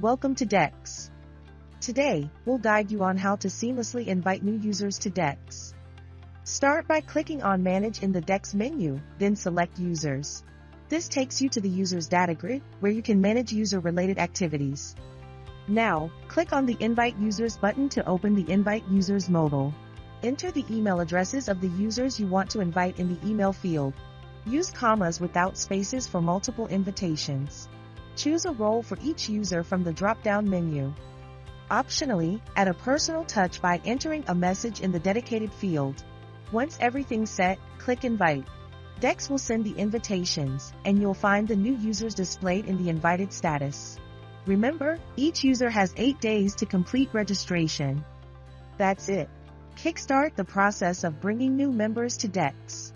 Welcome to Dex. Today, we'll guide you on how to seamlessly invite new users to Dex. Start by clicking on Manage in the Dex menu, then select Users. This takes you to the Users data grid, where you can manage user-related activities. Now, click on the Invite Users button to open the Invite Users modal. Enter the email addresses of the users you want to invite in the email field. Use commas without spaces for multiple invitations. Choose a role for each user from the drop-down menu. Optionally, add a personal touch by entering a message in the dedicated field. Once everything's set, click Invite. Dex will send the invitations, and you'll find the new users displayed in the invited status. Remember, each user has 8 days to complete registration. That's it. Kickstart the process of bringing new members to Dex.